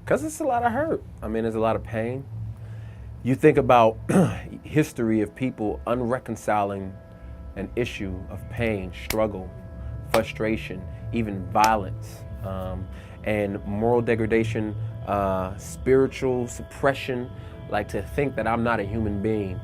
Because it's a lot of hurt. I mean, there's a lot of pain. You think about history of people unreconciling an issue of pain, struggle, frustration, even violence, and moral degradation, spiritual suppression, like to think that I'm not a human being,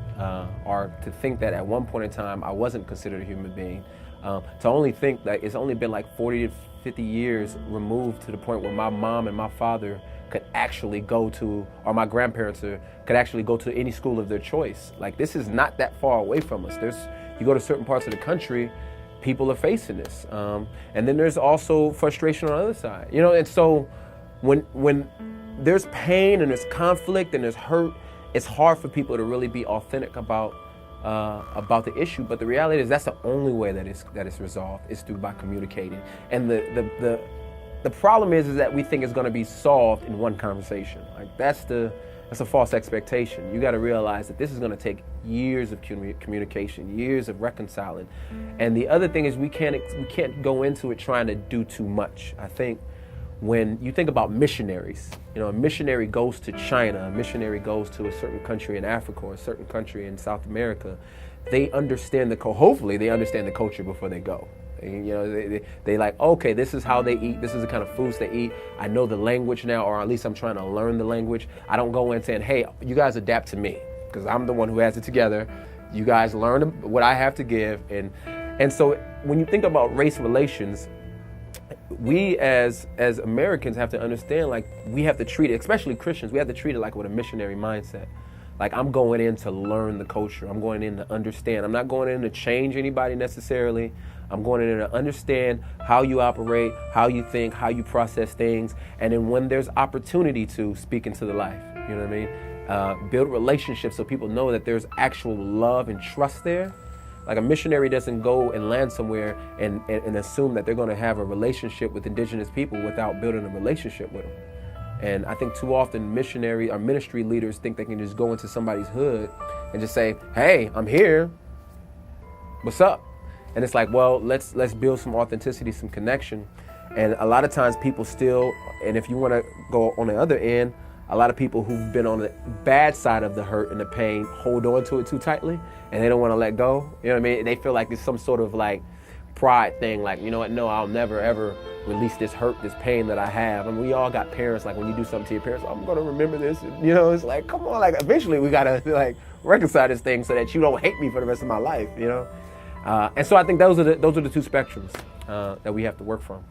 or to think that at one point in time I wasn't considered a human being, to only think that it's only been like 40 to 50 years removed to the point where my mom and my father could actually go to, or my grandparents could actually go to any school of their choice. Like, this is not that far away from us. You go to certain parts of the country, people are facing this. And then there's also frustration on the other side, you know? And so when there's pain and there's conflict and there's hurt, it's hard for people to really be authentic about the issue. But the reality is that's the only way that it's resolved, is by communicating. And the problem is that we think it's going to be solved in one conversation. Like, that's a false expectation. You got to realize that this is going to take years of communication, years of reconciling. And the other thing is we can't go into it trying to do too much. I think when you think about missionaries, you know, a missionary goes to China, a missionary goes to a certain country in Africa or a certain country in South America, they understand hopefully they understand the culture before they go. You know, they like, okay, this is how they eat. This is the kind of foods they eat. I know the language now, or at least I'm trying to learn the language. I don't go in saying, hey, you guys adapt to me, because I'm the one who has it together. You guys learn what I have to give. And so when you think about race relations, we as Americans have to understand, like, we have to treat it, especially Christians, we have to treat it like with a missionary mindset. Like, I'm going in to learn the culture. I'm going in to understand. I'm not going in to change anybody necessarily. I'm going in to understand how you operate, how you think, how you process things. And then when there's opportunity to speak into the life, you know what I mean? Build relationships so people know that there's actual love and trust there. Like, a missionary doesn't go and land somewhere and assume that they're going to have a relationship with indigenous people without building a relationship with them. And I think too often missionary or ministry leaders think they can just go into somebody's hood and just say, hey, I'm here. What's up? And it's like, well, let's build some authenticity, some connection. And a lot of times people still, and if you want to go on the other end, a lot of people who've been on the bad side of the hurt and the pain hold on to it too tightly, and they don't want to let go. You know what I mean? They feel like it's some sort of like pride thing, like, you know what, no, I'll never ever release this hurt, this pain that I have. I mean, we all got parents, like, when you do something to your parents, I'm going to remember this. You know, it's like, come on, like, eventually we got to like reconcile this thing so that you don't hate me for the rest of my life, you know? And so I think those are the two spectrums that we have to work from.